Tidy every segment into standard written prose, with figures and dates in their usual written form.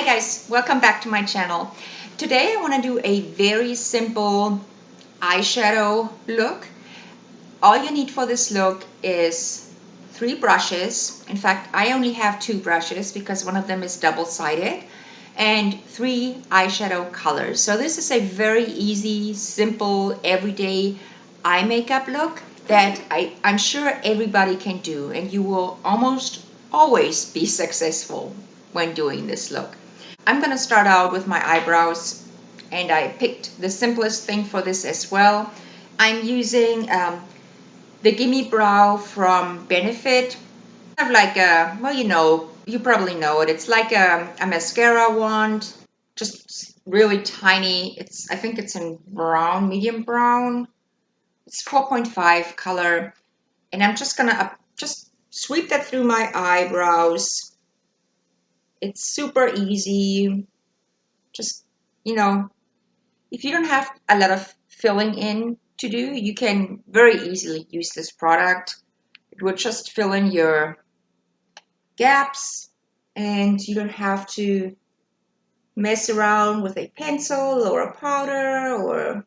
Hey guys, welcome back to my channel. Today I want to do a very simple eyeshadow look. All you need for this look is 3 brushes. In fact, I only have 2 brushes because one of them is double-sided, and 3 eyeshadow colors. So this is a very easy, simple, everyday eye makeup look that I'm sure everybody can do, and you will almost always be successful when doing this look. I'm going to start out with my eyebrows, and I picked the simplest thing for this as well. I'm using the Gimmebrow from Benefit. Kind of like a, well, you probably know it. It's like a mascara wand, just really tiny. I think it's in brown, medium brown. It's 4.5 color, and I'm just gonna just sweep that through my eyebrows. It's super easy. Just, you know, if you don't have a lot of filling in to do, you can very easily use this product. It would just fill in your gaps, and you don't have to mess around with a pencil or a powder or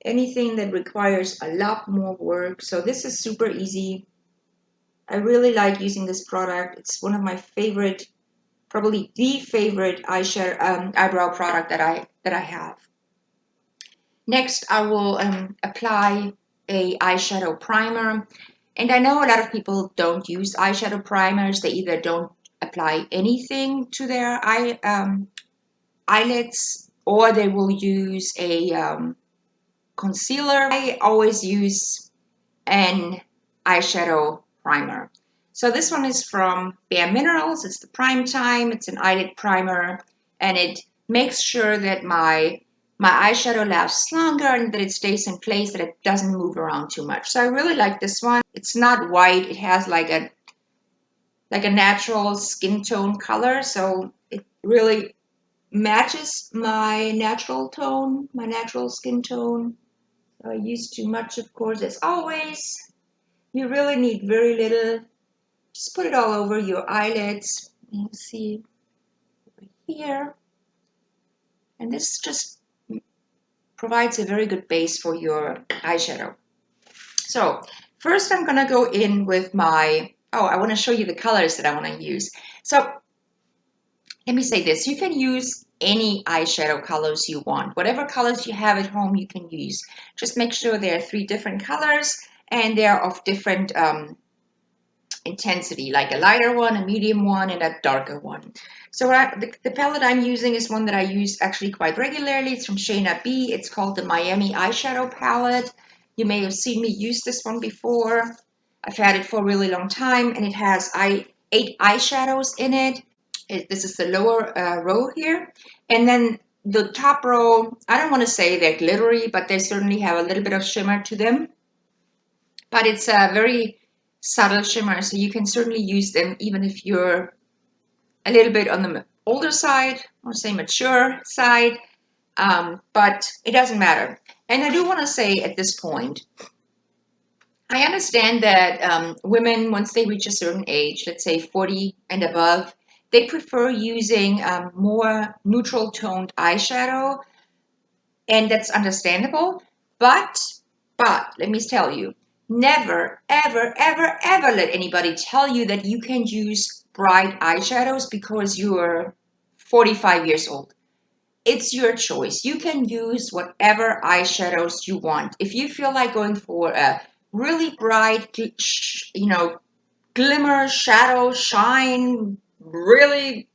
anything that requires a lot more work. So this is super easy. I really like using this product. It's one of my favorite, probably the favorite eyebrow product that I have. Next, I will apply a eyeshadow primer. And I know a lot of people don't use eyeshadow primers. They either don't apply anything to their eyelids, or they will use a concealer. I always use an eyeshadow primer. So this one is from bareMinerals. It's the Primetime. It's an eyelid primer, and it makes sure that my eyeshadow lasts longer and that it stays in place, that it doesn't move around too much. So I really like this one. It's not white. It has like a natural skin tone color, so it really matches my natural tone, my natural skin tone. So I use too much, of course, as always. You really need very little. Just put it all over your eyelids. You see over here. And this just provides a very good base for your eyeshadow. So first I'm going to go in with my, I want to show you the colors that I want to use. So let me say this. You can use any eyeshadow colors you want. Whatever colors you have at home, you can use. Just make sure there are 3 different colors and they're of different intensity, like a lighter one, a medium one, and a darker one. So the palette I'm using is one that I use actually quite regularly. It's from Shaina B. It's called the Miami Eyeshadow Palette. You may have seen me use this one before. I've had it for a really long time, and it has 8 eyeshadows in it. This is the lower row here. And then the top row, I don't want to say they're glittery, but they certainly have a little bit of shimmer to them. But it's a very subtle shimmer, so you can certainly use them even if you're a little bit on the older side, or say mature side, but it doesn't matter. And I do want to say at this point, I understand that women, once they reach a certain age, let's say 40 and above, they prefer using more neutral toned eyeshadow, and that's understandable. But let me tell you, never, ever, ever, ever let anybody tell you that you can use bright eyeshadows because you're 45 years old. It's your choice. You can use whatever eyeshadows you want. If you feel like going for a really bright, glimmer, shadow, shine, really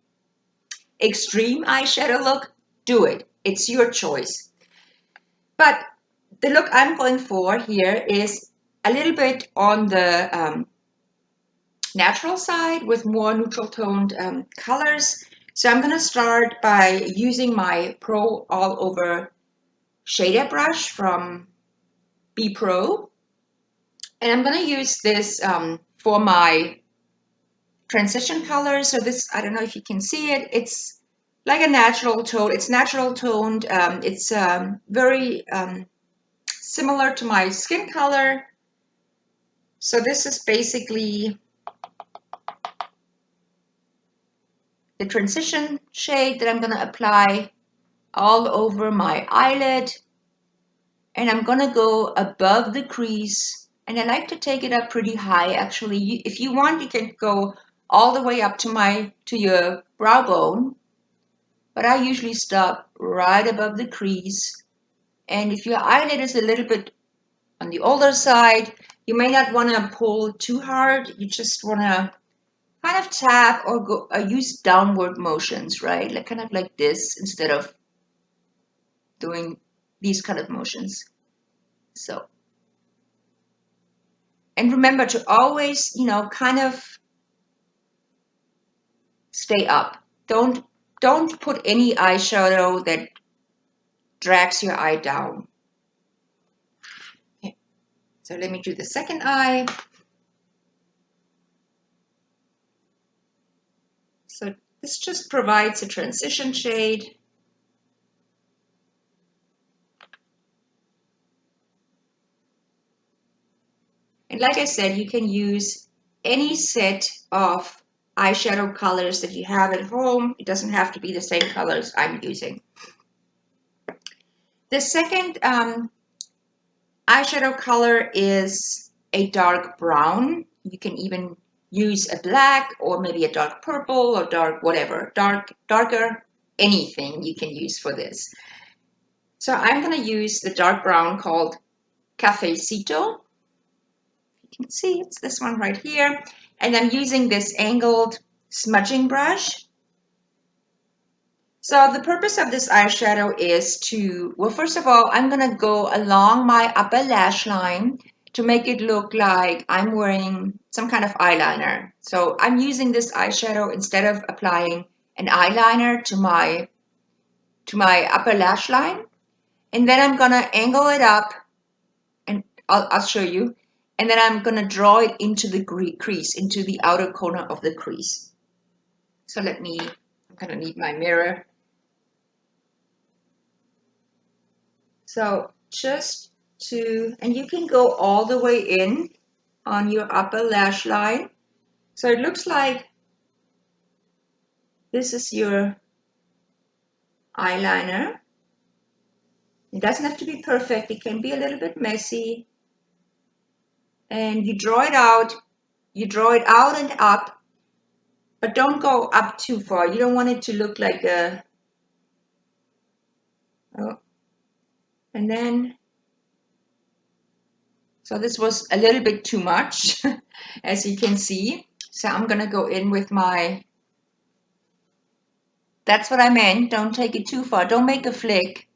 extreme eyeshadow look, do it. It's your choice. But the look I'm going for here is a little bit on the natural side with more neutral toned colors. So I'm going to start by using my Pro All Over Shader brush from B Pro. And I'm going to use this for my transition color. So this, I don't know if you can see it. It's like a natural tone. It's natural toned. It's very similar to my skin color. So this is basically the transition shade that I'm going to apply all over my eyelid. And I'm going to go above the crease. And I like to take it up pretty high, actually. If you want, you can go all the way up to your brow bone. But I usually stop right above the crease. And if your eyelid is a little bit on the older side, you may not want to pull too hard. You just want to kind of tap or go use downward motions, right? Like kind of like this instead of doing these kind of motions. So, and remember to always, kind of stay up. Don't put any eyeshadow that drags your eye down. Okay. So let me do the second eye. So this just provides a transition shade. And like I said, you can use any set of eyeshadow colors that you have at home. It doesn't have to be the same colors I'm using. The second eyeshadow color is a dark brown. You can even use a black or maybe a dark purple or dark whatever, darker, anything you can use for this. So I'm going to use the dark brown called Cafecito. You can see it's this one right here. And I'm using this angled smudging brush. So the purpose of this eyeshadow is to, well, first of all, I'm going to go along my upper lash line to make it look like I'm wearing some kind of eyeliner. So I'm using this eyeshadow instead of applying an eyeliner to my upper lash line. And then I'm going to angle it up, and I'll show you. And then I'm going to draw it into the crease, into the outer corner of the crease. So I'm going to need my mirror. So and you can go all the way in on your upper lash line. So it looks like this is your eyeliner. It doesn't have to be perfect. It can be a little bit messy. And you draw it out. You draw it out and up, but don't go up too far. You don't want it to look like and then, so this was a little bit too much, as you can see. So I'm gonna go in with that's what I meant. Don't take it too far. Don't make a flick.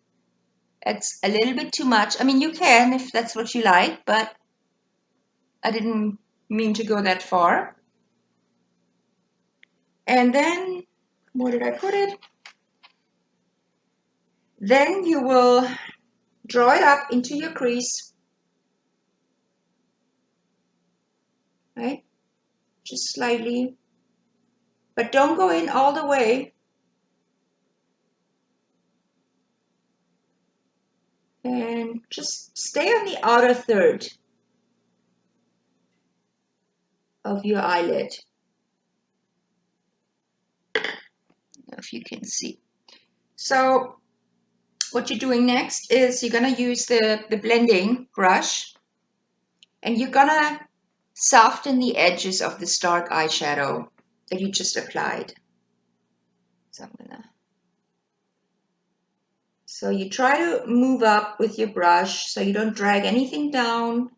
It's a little bit too much. I mean, you can if that's what you like, but I didn't mean to go that far. And then, where did I put it? Then you will draw it up into your crease, right? Just slightly, but don't go in all the way. And just stay on the outer third of your eyelid. If you can see. So what you're doing next is you're going to use the blending brush, and you're going to soften the edges of this dark eyeshadow that you just applied. So you try to move up with your brush so you don't drag anything down.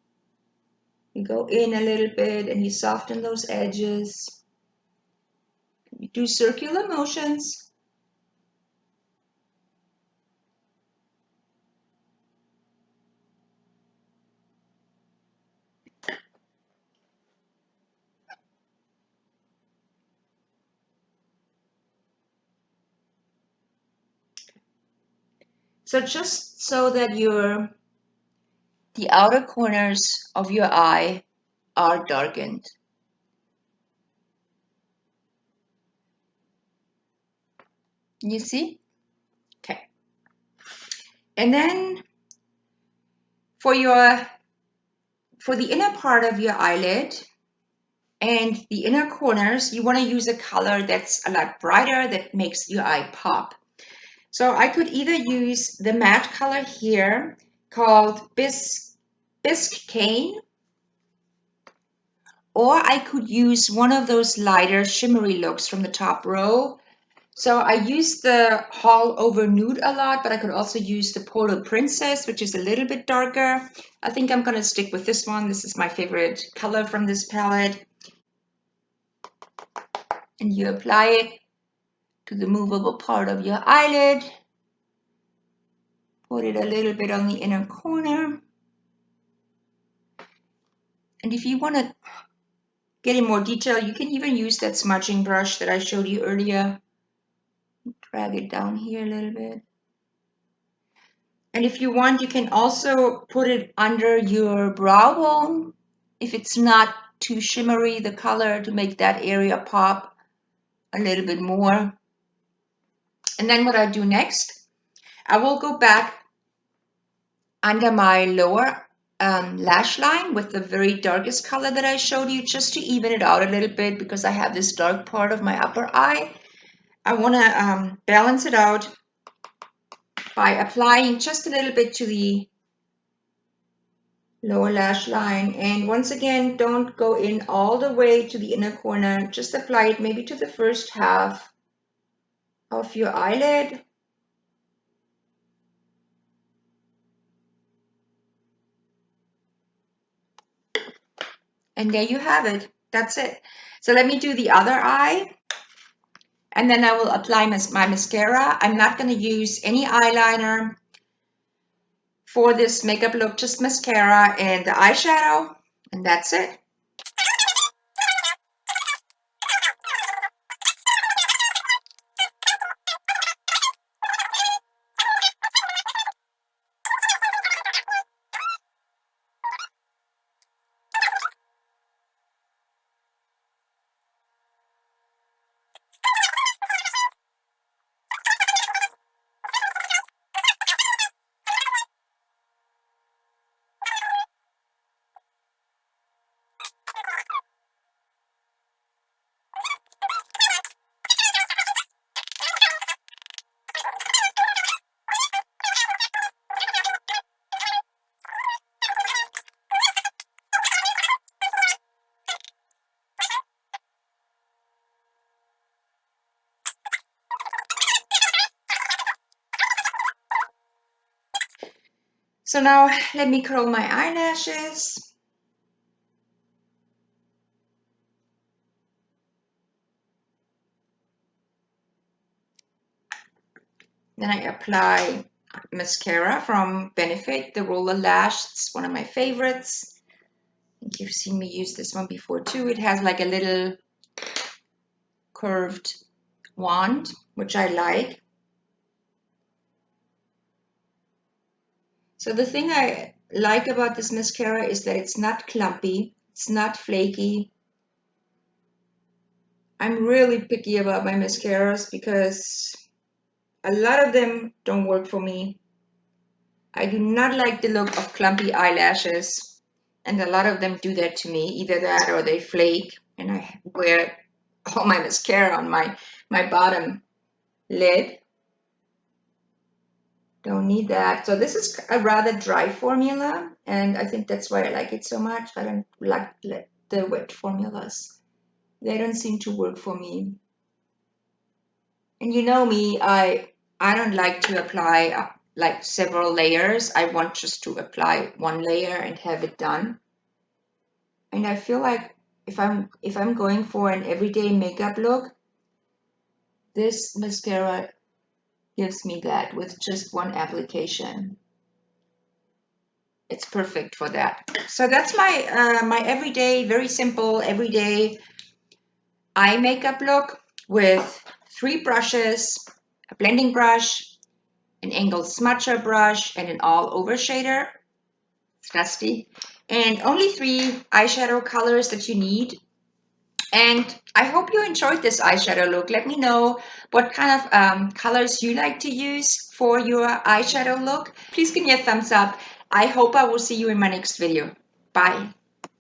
You go in a little bit and you soften those edges. You do circular motions. So just so that the outer corners of your eye are darkened. You see? Okay. And then for the inner part of your eyelid, And the inner corners, you want to use a color that's a lot brighter, that makes your eye pop. So I could either use the matte color here called Biscayne, or I could use one of those lighter shimmery looks from the top row. So I use the All Over Nude a lot, but I could also use the Polo Princess, which is a little bit darker. I think I'm going to stick with this one. This is my favorite color from this palette. And you apply it to the movable part of your eyelid. Put it a little bit on the inner corner. And if you want to get in more detail, you can even use that smudging brush that I showed you earlier. Drag it down here a little bit. And if you want, you can also put it under your brow bone if it's not too shimmery, the color, to make that area pop a little bit more. And then what I do next, I will go back under my lower lash line with the very darkest color that I showed you, just to even it out a little bit, because I have this dark part of my upper eye. I want to balance it out by applying just a little bit to the lower lash line. And once again, don't go in all the way to the inner corner. Just apply it maybe to the first half of your eyelid. And there you have it. That's it. So let me do the other eye. And then I will apply my mascara. I'm not going to use any eyeliner for this makeup look, just mascara and the eyeshadow. And that's it. So now let me curl my eyelashes. Then I apply mascara from Benefit, the Roller Lash. It's one of my favorites. I think you've seen me use this one before too. It has like a little curved wand, which I like. So the thing I like about this mascara is that it's not clumpy, it's not flaky. I'm really picky about my mascaras because a lot of them don't work for me. I do not like the look of clumpy eyelashes, and a lot of them do that to me. Either that or they flake, and I wear all my mascara on my bottom lid. Don't need that. So this is a rather dry formula, and I think that's why I like it so much. I don't like the wet formulas. They don't seem to work for me. And you know me, I don't like to apply like several layers. I want just to apply one layer and have it done. And I feel like if I'm going for an everyday makeup look, this mascara gives me that with just one application. It's perfect for that. So that's my my everyday, very simple everyday eye makeup look with 3 brushes, a blending brush, an angled smudger brush, and an all-over shader. It's dusty. And only 3 eyeshadow colors that you need. And I hope you enjoyed this eyeshadow look. Let me know what kind of colors you like to use for your eyeshadow look. Please give me a thumbs up. I hope I will see you in my next video. Bye.